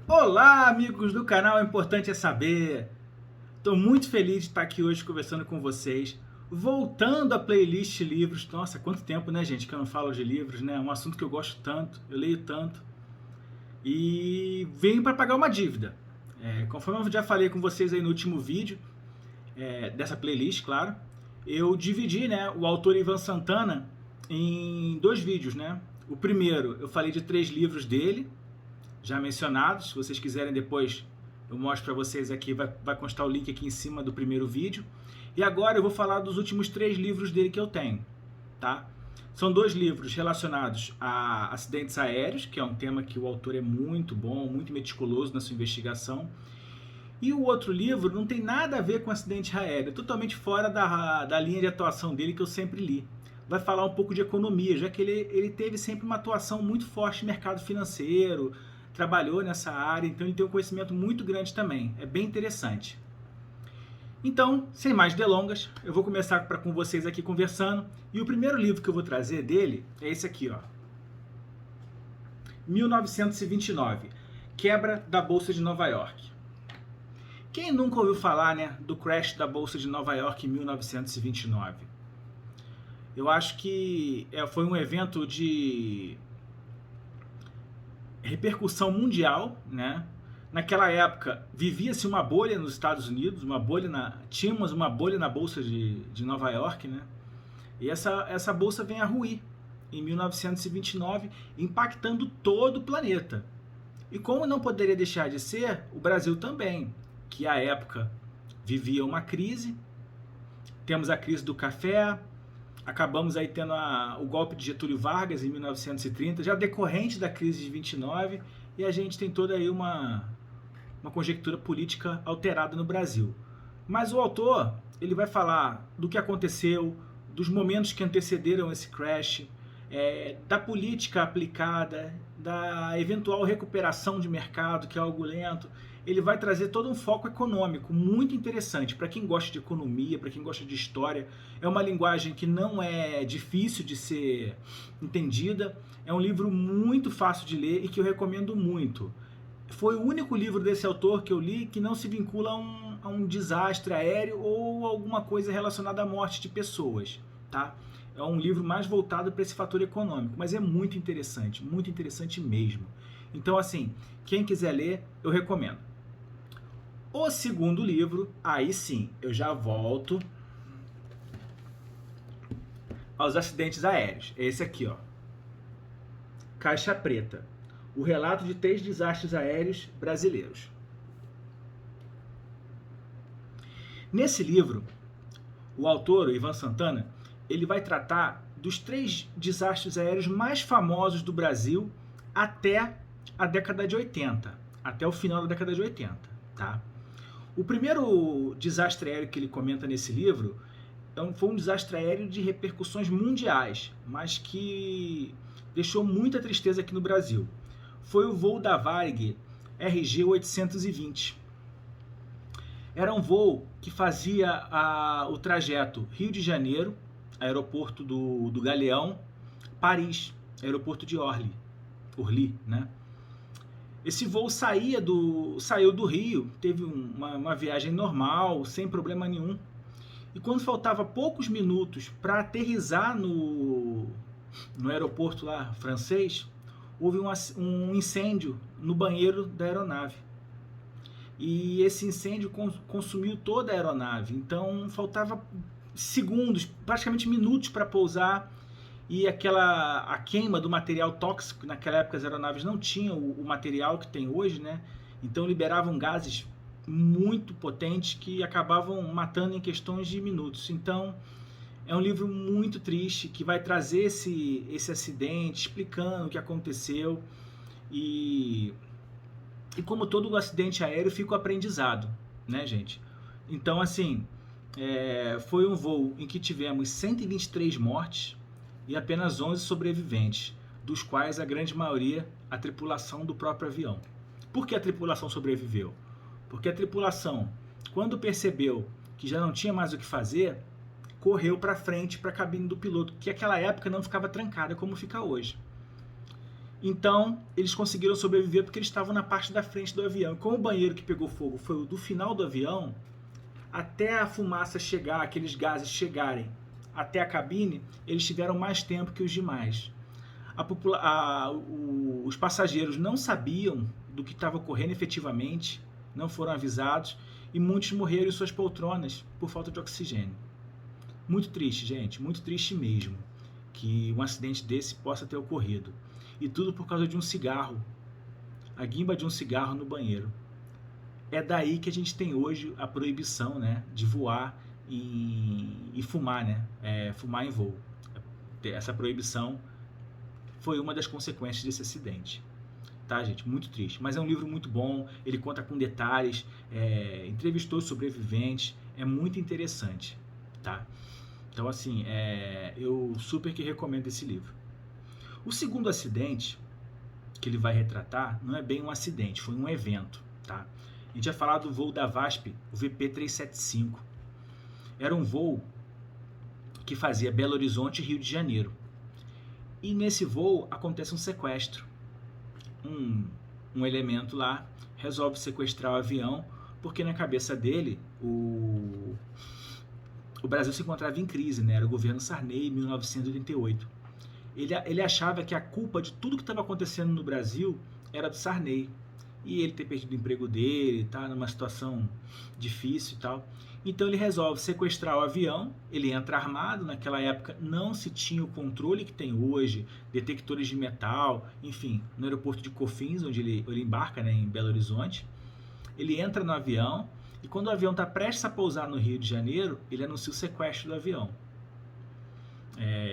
Olá, amigos do canal O Importante é Saber. Estou muito feliz de estar aqui hoje conversando com vocês, voltando à playlist livros. Nossa, quanto tempo, né, gente, que eu não falo de livros, né? É um assunto que eu gosto tanto, eu leio tanto. E venho para pagar uma dívida. Conforme eu já falei com vocês aí no último vídeo, dessa playlist, claro, eu dividi, né, o autor Ivan Santana em dois vídeos, né? O primeiro, eu falei de 3 livros dele, já mencionados. Se vocês quiserem depois eu mostro para vocês aqui, vai constar o link aqui em cima do primeiro vídeo. E agora eu vou falar dos últimos 3 livros dele que eu tenho, tá? São 2 livros relacionados a acidentes aéreos, que é um tema que o autor é muito bom, muito meticuloso na sua investigação. E o outro livro não tem nada a ver com acidente aéreo, é totalmente fora da linha de atuação dele que eu sempre li. Vai falar um pouco de economia, já que ele teve sempre uma atuação muito forte no mercado financeiro, trabalhou nessa área, então ele tem um conhecimento muito grande também. É bem interessante. Então, sem mais delongas, eu vou começar com vocês aqui conversando. E o primeiro livro que eu vou trazer dele é esse aqui, ó. 1929, Quebra da Bolsa de Nova York. Quem nunca ouviu falar, né, do crash da Bolsa de Nova York em 1929? Eu acho que foi um evento de repercussão mundial, né? Naquela época vivia-se uma bolha nos Estados Unidos, tínhamos uma bolha na bolsa de Nova York, né? E essa bolsa vem a ruir em 1929, impactando todo o planeta. E como não poderia deixar de ser, o Brasil também, que à época vivia uma crise. Temos a crise do café, acabamos aí tendo o golpe de Getúlio Vargas em 1930, já decorrente da crise de 29, e a gente tem toda aí uma conjectura política alterada no Brasil. Mas o autor, ele vai falar do que aconteceu, dos momentos que antecederam esse crash, da política aplicada, da eventual recuperação de mercado, que é algo lento. Ele vai trazer todo um foco econômico muito interessante para quem gosta de economia, para quem gosta de história. É uma linguagem que não é difícil de ser entendida. É um livro muito fácil de ler e que eu recomendo muito. Foi o único livro desse autor que eu li que não se vincula a um desastre aéreo ou alguma coisa relacionada à morte de pessoas, tá? É um livro mais voltado para esse fator econômico, mas é muito interessante mesmo. Então, assim, quem quiser ler, eu recomendo. O segundo livro, aí sim, eu já volto aos acidentes aéreos. É esse aqui, ó. Caixa Preta. O relato de 3 desastres aéreos brasileiros. Nesse livro, o autor, o Ivan Santana, ele vai tratar dos 3 desastres aéreos mais famosos do Brasil até a década de 80, até o final da década de 80, tá? O primeiro desastre aéreo que ele comenta nesse livro foi um desastre aéreo de repercussões mundiais, mas que deixou muita tristeza aqui no Brasil. Foi o voo da Varig RG 820. Era um voo que fazia o trajeto Rio de Janeiro, aeroporto do Galeão, Paris, aeroporto de Orly, né? Esse voo saiu do Rio, teve uma viagem normal, sem problema nenhum. E quando faltava poucos minutos para aterrissar no aeroporto lá francês, houve um incêndio no banheiro da aeronave. E esse incêndio consumiu toda a aeronave. Então faltava segundos, praticamente minutos para pousar, e a queima do material tóxico. Naquela época as aeronaves não tinham o material que tem hoje, né? Então liberavam gases muito potentes que acabavam matando em questões de minutos. Então é um livro muito triste que vai trazer esse acidente, explicando o que aconteceu, e como todo acidente aéreo fica o aprendizado, né, gente? Então, assim, foi um voo em que tivemos 123 mortes e apenas 11 sobreviventes, dos quais a grande maioria a tripulação do próprio avião. Por que a tripulação sobreviveu? Porque a tripulação, quando percebeu que já não tinha mais o que fazer, correu para frente, para a cabine do piloto, que naquela época não ficava trancada como fica hoje. Então, eles conseguiram sobreviver porque eles estavam na parte da frente do avião. E como o banheiro que pegou fogo foi o do final do avião, até a fumaça chegar, aqueles gases chegarem até a cabine, eles tiveram mais tempo que os demais. Os passageiros não sabiam do que estava ocorrendo efetivamente, não foram avisados, e muitos morreram em suas poltronas por falta de oxigênio. Muito triste, gente, muito triste mesmo, que um acidente desse possa ter ocorrido. E tudo por causa de um cigarro, a guimba de um cigarro no banheiro. É daí que a gente tem hoje a proibição, né, de voar e fumar, né, fumar em voo. Essa proibição foi uma das consequências desse acidente. Tá, gente? Muito triste. Mas é um livro muito bom, ele conta com detalhes, entrevistou os sobreviventes, é muito interessante, tá? Então, assim, eu super que recomendo esse livro. O segundo acidente que ele vai retratar não é bem um acidente, foi um evento, tá? A gente vai falar do voo da VASP, o VP375. Era um voo que fazia Belo Horizonte e Rio de Janeiro. E nesse voo acontece um sequestro. Um elemento lá resolve sequestrar o avião porque na cabeça dele o Brasil se encontrava em crise, né? Era o governo Sarney, em 1988. Ele achava que a culpa de tudo que estava acontecendo no Brasil era do Sarney. E ele ter perdido o emprego dele, tá numa situação difícil e tal. Então ele resolve sequestrar o avião, ele entra armado, naquela época não se tinha o controle que tem hoje, detectores de metal, enfim, no aeroporto de Cofins, onde ele embarca, né, em Belo Horizonte. Ele entra no avião e quando o avião está prestes a pousar no Rio de Janeiro, ele anuncia o sequestro do avião.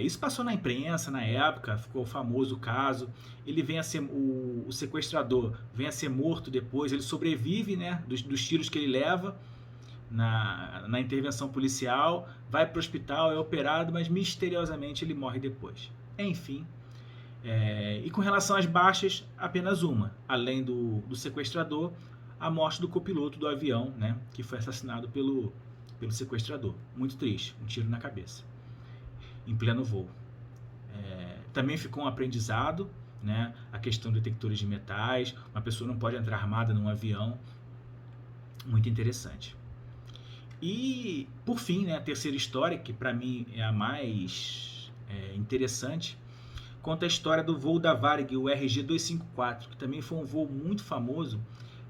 Isso passou na imprensa na época, ficou famoso o caso. Ele vem a ser o sequestrador vem a ser morto depois, ele sobrevive, né, dos tiros que ele leva na intervenção policial, vai para o hospital, é operado, mas misteriosamente ele morre depois. Enfim, e com relação às baixas, apenas uma, além do sequestrador, a morte do copiloto do avião, né, que foi assassinado pelo sequestrador. Muito triste, um tiro na cabeça em pleno voo. Também ficou um aprendizado, né, a questão de detectores de metais, uma pessoa não pode entrar armada num avião, muito interessante. E, por fim, né, a terceira história, que para mim é a mais interessante, conta a história do voo da Varig, o RG-254, que também foi um voo muito famoso,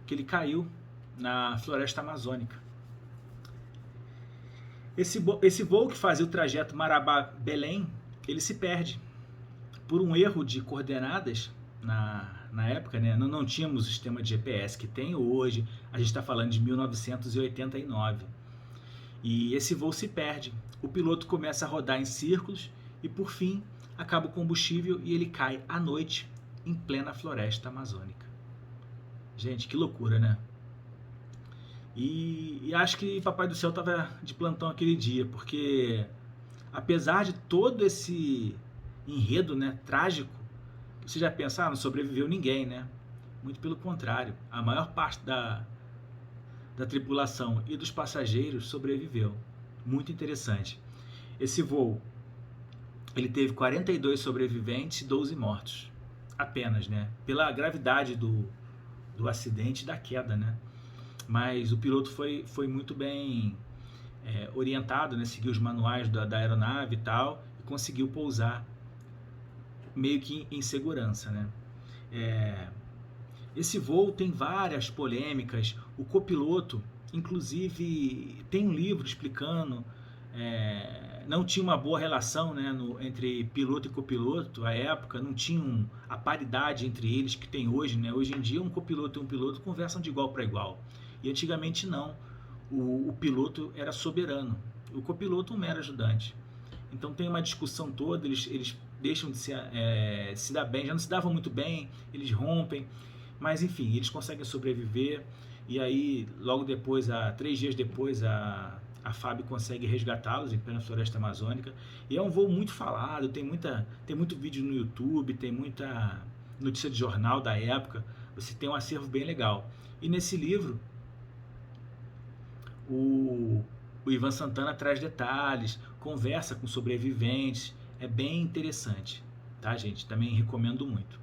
que ele caiu na floresta amazônica. Esse voo que fazia o trajeto Marabá-Belém, ele se perde por um erro de coordenadas na época, né? Não tínhamos o sistema de GPS que tem hoje, a gente está falando de 1989. E esse voo se perde, o piloto começa a rodar em círculos e por fim acaba o combustível e ele cai à noite em plena floresta amazônica. Gente, que loucura, né? E acho que Papai do Céu estava de plantão aquele dia, porque apesar de todo esse enredo, né, trágico, você já pensa, não sobreviveu ninguém, né? Muito pelo contrário, a maior parte da tripulação e dos passageiros sobreviveu. Muito interessante. Esse voo, ele teve 42 sobreviventes e 12 mortos. Apenas, né? Pela gravidade do acidente e da queda, né? Mas o piloto foi muito bem orientado, né? Seguiu os manuais da aeronave e tal, e conseguiu pousar meio que em segurança, né? Esse voo tem várias polêmicas. O copiloto, inclusive, tem um livro explicando, não tinha uma boa relação, né, entre piloto e copiloto à época, não tinham a paridade entre eles que tem hoje, né? Hoje em dia um copiloto e um piloto conversam de igual para igual. E antigamente não. O piloto era soberano, o copiloto um mero ajudante. Então tem uma discussão toda, eles deixam de se dar bem, já não se davam muito bem, eles rompem, mas enfim, eles conseguem sobreviver. E aí, logo depois, 3 dias depois, a FAB consegue resgatá-los em plena floresta amazônica. E é um voo muito falado, tem muito vídeo no YouTube, tem muita notícia de jornal da época, você tem um acervo bem legal. E nesse livro, o Ivan Santana traz detalhes, conversa com sobreviventes, é bem interessante, tá, gente? Também recomendo muito.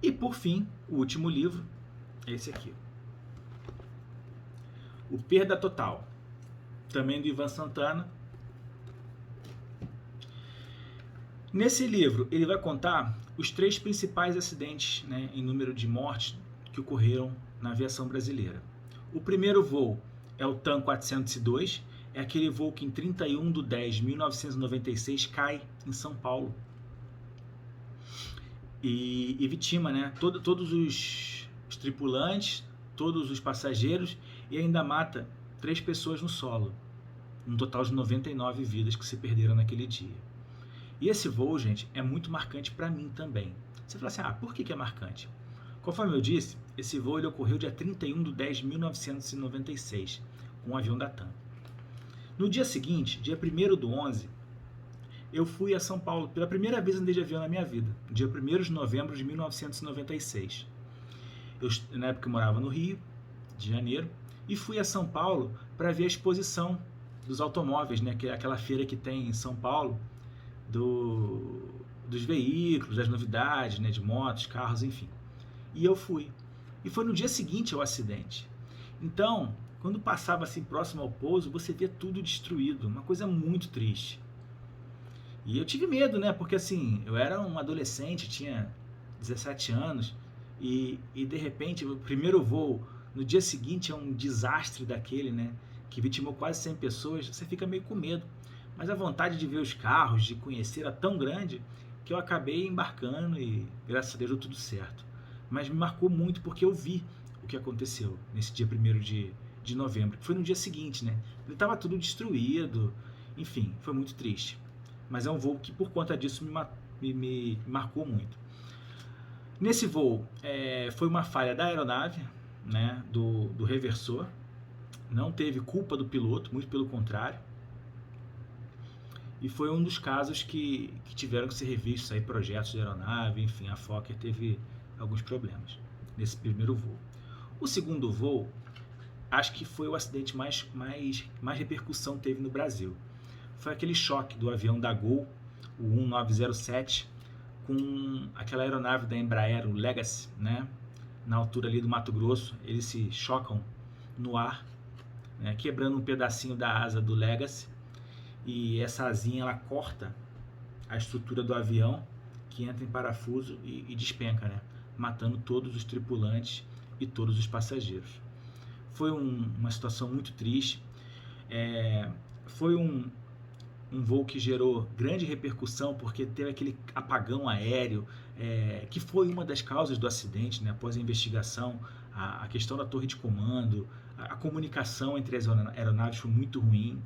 E por fim, o último livro é esse aqui, O Perda Total, também do Ivan Santana. Nesse livro, ele vai contar os 3 principais acidentes, né, em número de mortes que ocorreram na aviação brasileira. O primeiro voo é o TAM 402, é aquele voo que em 31/10/1996 cai em São Paulo e vitima, né, todos os tripulantes, todos os passageiros, e ainda mata 3 pessoas no solo, um total de 99 vidas que se perderam naquele dia. E esse voo, gente, é muito marcante para mim também. Você fala assim, por que é marcante? Conforme eu disse, esse voo ele ocorreu dia 31/10/1996, com um avião da TAM. No dia seguinte, dia 1º/11, eu fui a São Paulo. Pela primeira vez andei de avião na minha vida, dia 1º de novembro de 1996. Na época eu morava no Rio de Janeiro, e fui a São Paulo para ver a exposição dos automóveis, né, que é aquela feira que tem em São Paulo, dos veículos, das novidades, né, de motos, carros, enfim. E eu fui. E foi no dia seguinte ao acidente. Então, quando passava assim próximo ao pouso, você via tudo destruído, uma coisa muito triste. E eu tive medo, né? Porque assim, eu era um adolescente, tinha 17 anos, e de repente, o primeiro voo, no dia seguinte é um desastre daquele, né? Que vitimou quase 100 pessoas, você fica meio com medo. Mas a vontade de ver os carros, de conhecer, era tão grande que eu acabei embarcando e, graças a Deus, deu tudo certo. Mas me marcou muito porque eu vi o que aconteceu nesse dia 1º de novembro, que foi no dia seguinte, né? Ele estava tudo destruído, enfim, foi muito triste. Mas é um voo que, por conta disso, me marcou muito. Nesse voo, foi uma falha da aeronave, né, do reversor. Não teve culpa do piloto, muito pelo contrário. E foi um dos casos que tiveram que ser revistos aí, projetos de aeronave, enfim, a Fokker teve alguns problemas nesse primeiro voo. O segundo voo, acho que foi o acidente mais repercussão teve no Brasil. Foi aquele choque do avião da Gol, o 1907, com aquela aeronave da Embraer, o Legacy, né? Na altura ali do Mato Grosso, eles se chocam no ar, né? Quebrando um pedacinho da asa do Legacy, e essa asinha ela corta a estrutura do avião, que entra em parafuso e despenca, né? Matando todos os tripulantes e todos os passageiros. Foi uma situação muito triste. Foi um voo que gerou grande repercussão, porque teve aquele apagão aéreo, que foi uma das causas do acidente, né? Após a investigação, a questão da torre de comando, a comunicação entre as aeronaves foi muito ruim,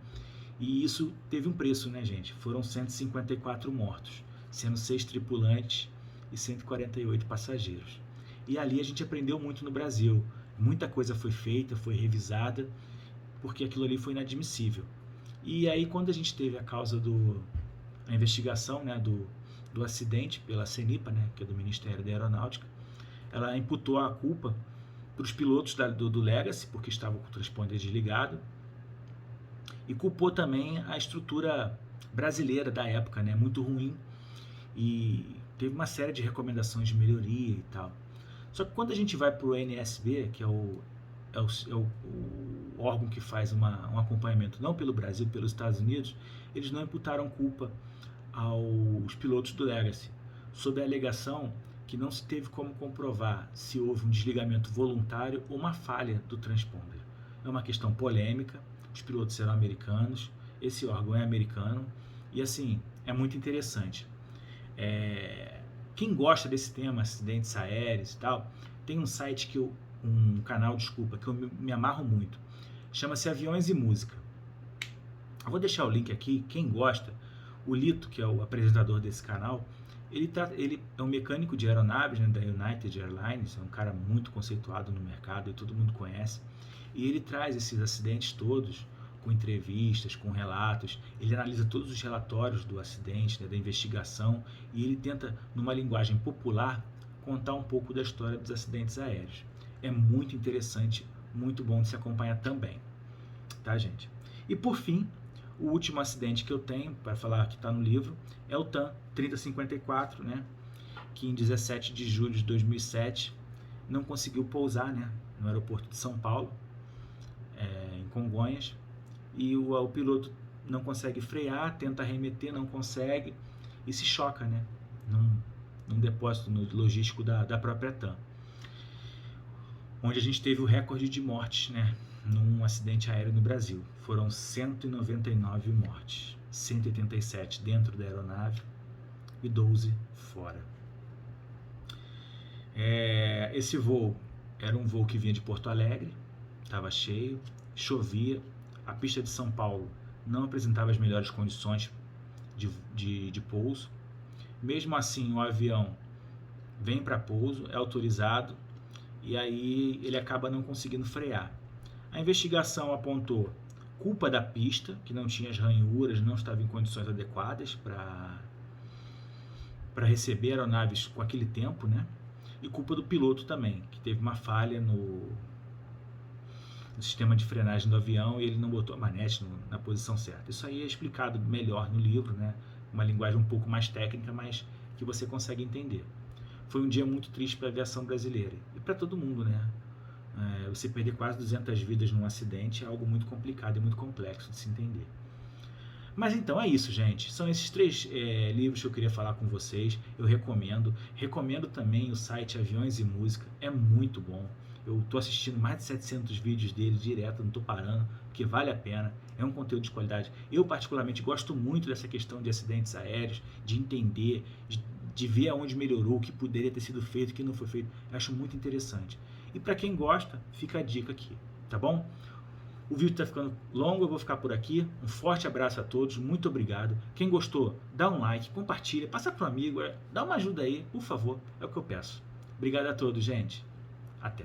e isso teve um preço, né, gente? Foram 154 mortos, sendo 6 tripulantes e 148 passageiros. E ali a gente aprendeu muito no Brasil. Muita coisa foi feita, foi revisada, porque aquilo ali foi inadmissível. E aí, quando a gente teve a causa a investigação, né, do acidente pela CENIPA, né, que é do Ministério da Aeronáutica, ela imputou a culpa para os pilotos do Legacy, porque estavam com o transponder desligado, e culpou também a estrutura brasileira da época, né, muito ruim, e teve uma série de recomendações de melhoria e tal. Só que quando a gente vai para o NSB, que é o órgão que faz um acompanhamento não pelo Brasil, pelos Estados Unidos, eles não imputaram culpa aos pilotos do Legacy, sob a alegação que não se teve como comprovar se houve um desligamento voluntário ou uma falha do transponder. É uma questão polêmica, os pilotos eram americanos, esse órgão é americano, e assim, é muito interessante. Quem gosta desse tema, acidentes aéreos e tal, tem um site que um canal, desculpa, que eu me amarro muito. Chama-se Aviões e Música. Eu vou deixar o link aqui, quem gosta. O Lito, que é o apresentador desse canal, ele é um mecânico de aeronaves, né, da United Airlines, é um cara muito conceituado no mercado e todo mundo conhece. E ele traz esses acidentes todos, com entrevistas, com relatos, ele analisa todos os relatórios do acidente, né, da investigação, e ele tenta, numa linguagem popular, contar um pouco da história dos acidentes aéreos. É muito interessante, muito bom de se acompanhar também, tá, gente? E por fim, o último acidente que eu tenho para falar que está no livro é o TAM 3054, né? que em 17 de julho de 2007 não conseguiu pousar, né, no aeroporto de São Paulo, em Congonhas, e o piloto não consegue frear, tenta arremeter, não consegue e se choca, né, num depósito logístico da própria TAM, onde a gente teve o recorde de mortes, né, num acidente aéreo no Brasil. Foram 199 mortes, 187 dentro da aeronave e 12 fora. Esse voo era um voo que vinha de Porto Alegre, estava cheio, chovia, a pista de São Paulo não apresentava as melhores condições de pouso. Mesmo assim, o avião vem para pouso, é autorizado, e aí ele acaba não conseguindo frear. A investigação apontou culpa da pista, que não tinha as ranhuras, não estava em condições adequadas para receber aeronaves com aquele tempo, né? E culpa do piloto também, que teve uma falha no sistema de frenagem do avião e ele não botou a manete na posição certa. Isso aí é explicado melhor no livro, né? Uma linguagem um pouco mais técnica, mas que você consegue entender. Foi um dia muito triste para a aviação brasileira e para todo mundo, né? Você perder quase 200 vidas num acidente é algo muito complicado e muito complexo de se entender. Mas então é isso, gente. São esses 3 livros que eu queria falar com vocês. Eu recomendo. Recomendo também o site Aviões e Música. É muito bom. Eu estou assistindo mais de 700 vídeos dele direto, não estou parando, porque vale a pena. É um conteúdo de qualidade. Eu, particularmente, gosto muito dessa questão de acidentes aéreos, de entender, de ver aonde melhorou, o que poderia ter sido feito, o que não foi feito. Eu acho muito interessante. E para quem gosta, fica a dica aqui, tá bom? O vídeo está ficando longo, eu vou ficar por aqui. Um forte abraço a todos, muito obrigado. Quem gostou, dá um like, compartilha, passa para um amigo, dá uma ajuda aí, por favor, é o que eu peço. Obrigado a todos, gente. Até.